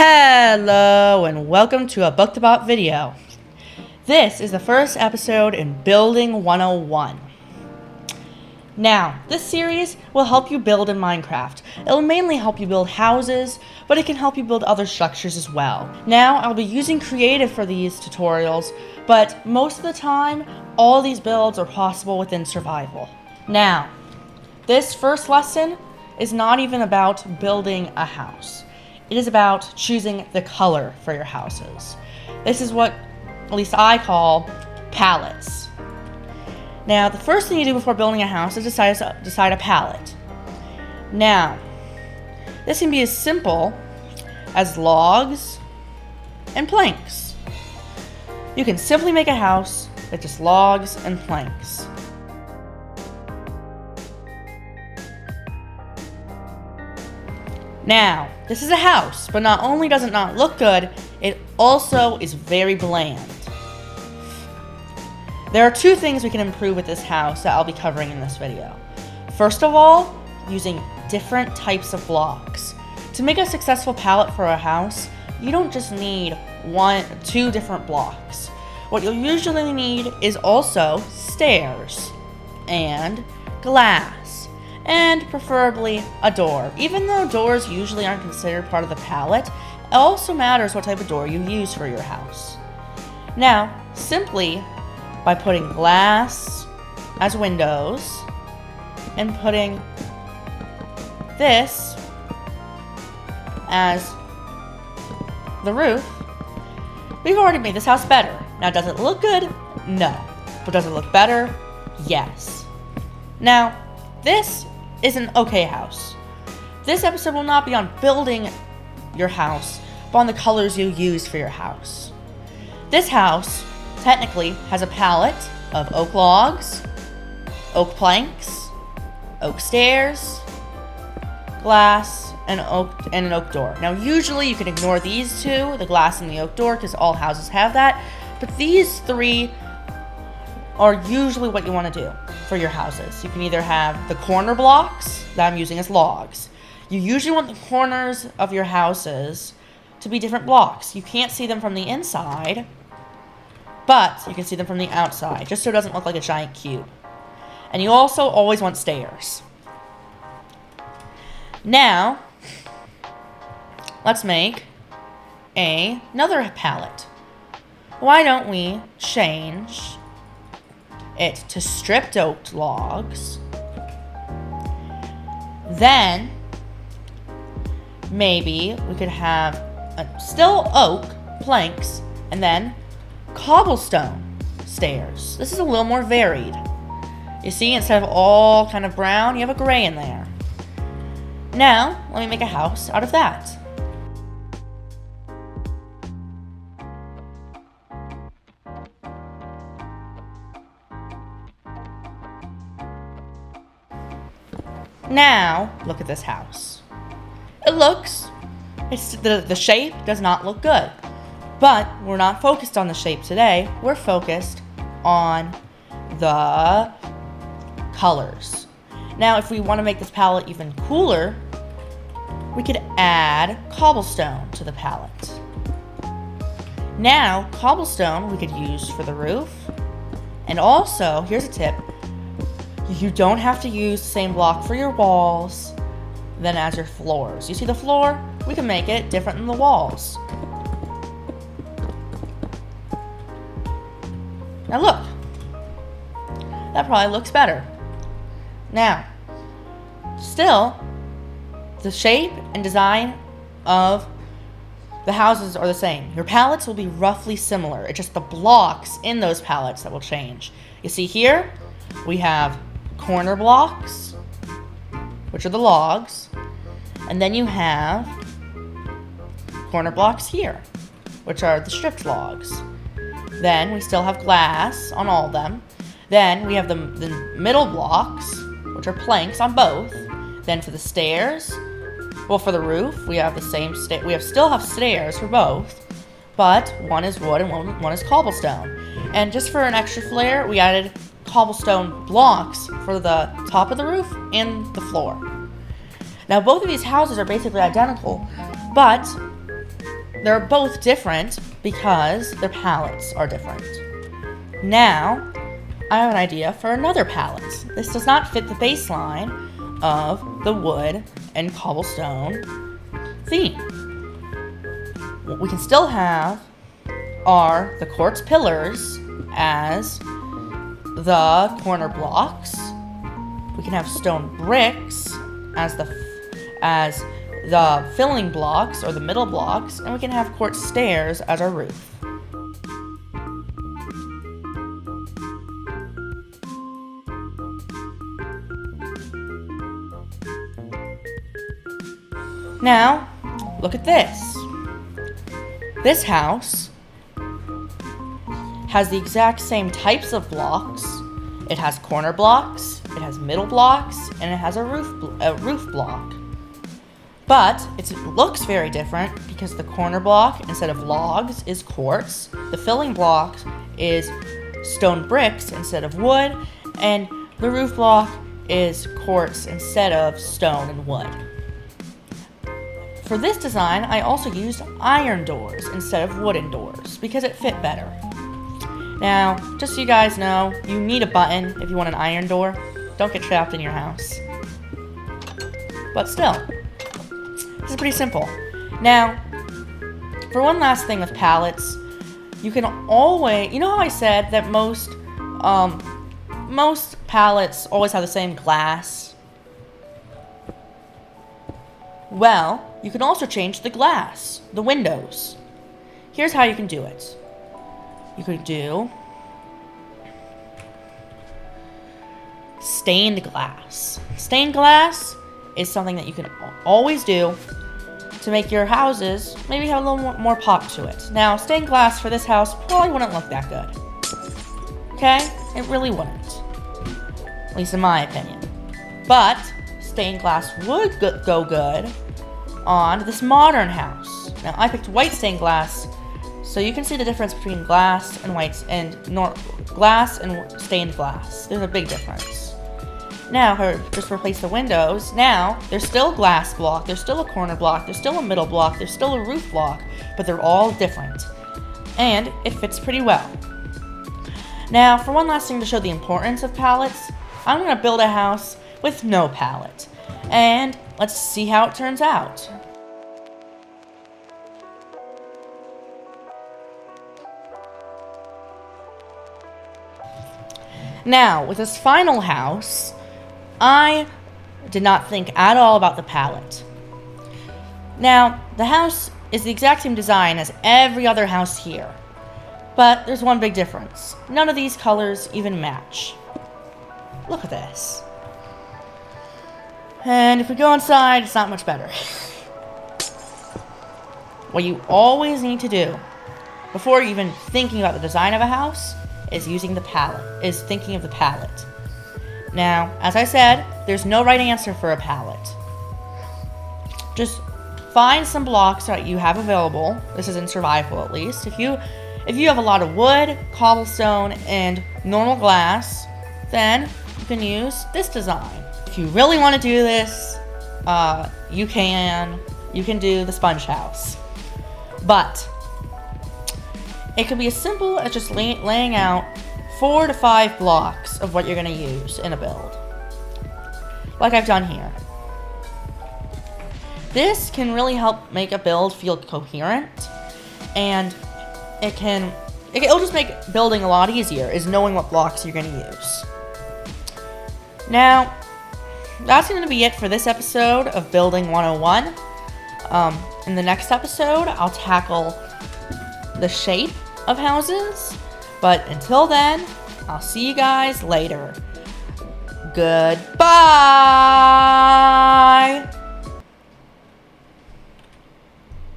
Hello and welcome to a Book to Bot video. This is the first episode in Building 101. Now, this series will help you build in Minecraft. It'll mainly help you build houses, but it can help you build other structures as well. Now, I'll be using Creative for these tutorials, but most of the time, all these builds are possible within Survival. Now, this first lesson is not even about building a house. It is about choosing the color for your houses. This is what, at least I call, palettes. Now, the first thing you do before building a house is decide a palette. Now, this can be as simple as logs and planks. You can simply make a house with just logs and planks. Now, this is a house, but not only does it not look good, it also is very bland. There are two things we can improve with this house that I'll be covering in this video. First of all, using different types of blocks. To make a successful palette for a house, you don't just need two different blocks. What you'll usually need is also stairs and glass. And preferably a door. Even though doors usually aren't considered part of the palette, it also matters what type of door you use for your house. Now, simply by putting glass as windows and putting this as the roof, we've already made this house better. Now, does it look good? No. But does it look better? Yes. Now, this is an okay house. This episode will not be on building your house, but on the colors you use for your house. This house technically has a palette of oak logs, oak planks, oak stairs, glass, and an oak door. Now usually you can ignore these two, the glass and the oak door, because all houses have that, but these three are usually what you want to do for your houses. You can either have the corner blocks that I'm using as logs. You usually want the corners of your houses to be different blocks. You can't see them from the inside, but you can see them from the outside, just so it doesn't look like a giant cube. And you also always want stairs. Now, let's make another palette. Why don't we change it to stripped oak logs, then maybe we could have still oak planks and then cobblestone stairs. This is a little more varied. You see, instead of all kind of brown, you have a gray in there. Now, let me make a house out of that. Now, look at this house. The shape does not look good. But we're not focused on the shape today. We're focused on the colors. Now, if we want to make this palette even cooler, we could add cobblestone to the palette. Now, cobblestone we could use for the roof. And also, here's a tip. You don't have to use the same block for your walls than as your floors. You see the floor? We can make it different than the walls. Now look. That probably looks better. Now, still, the shape and design of the houses are the same. Your palettes will be roughly similar. It's just the blocks in those palettes that will change. You see here, we have corner blocks, which are the logs, and then you have corner blocks here, which are the stripped logs. Then we still have glass on all of them. Then we have the middle blocks, which are planks on both. Then for the stairs, well, for the roof, we have the same still have stairs for both, but one is wood and one is cobblestone. And just for an extra flair, we added cobblestone blocks for the top of the roof and the floor. Now, both of these houses are basically identical, but they're both different because their palettes are different. Now, I have an idea for another palette. This does not fit the baseline of the wood and cobblestone theme. What we can still have are the quartz pillars as the corner blocks. We can have stone bricks as the filling blocks or the middle blocks, and we can have quartz stairs as our roof. Now, look at this. This house has the exact same types of blocks. It has corner blocks, it has middle blocks, and it has a roof block. But it looks very different because the corner block, instead of logs, is quartz. The filling block is stone bricks instead of wood, and the roof block is quartz instead of stone and wood. For this design, I also used iron doors instead of wooden doors because it fit better. Now, just so you guys know, you need a button if you want an iron door. Don't get trapped in your house. But still, this is pretty simple. Now, for one last thing with palettes, you can always, you know how I said that most palettes always have the same glass? Well, you can also change the glass, the windows. Here's how you can do it. You could do stained glass. Stained glass is something that you can always do to make your houses maybe have a little more pop to it. Now, stained glass for this house probably wouldn't look that good. Okay? It really wouldn't. At least in my opinion. But stained glass would go good on this modern house. Now, I picked white stained glass, so you can see the difference between glass and glass and stained glass. There's a big difference. Now, if I just replace the windows, now there's still a glass block, there's still a corner block, there's still a middle block, there's still a roof block, but they're all different. And it fits pretty well. Now, for one last thing to show the importance of palettes, I'm going to build a house with no palette. And let's see how it turns out. Now, with this final house, I did not think at all about the palette. Now, the house is the exact same design as every other house here. But there's one big difference. None of these colors even match. Look at this. And if we go inside, it's not much better. What you always need to do before even thinking about the design of a house is thinking of the palette. Now, as I said, there's no right answer for a palette. Just find some blocks that you have available. This is in survival at least. If you have a lot of wood, cobblestone, and normal glass, then you can use this design. If you really want to do this, you can do the sponge house. But it could be as simple as just laying out 4 to 5 blocks of what you're going to use in a build. Like I've done here. This can really help make a build feel coherent, and it'll just make building a lot easier, is knowing what blocks you're going to use. Now, that's going to be it for this episode of Building 101. In the next episode, I'll tackle the shape of houses. But until then, I'll see you guys later. Goodbye!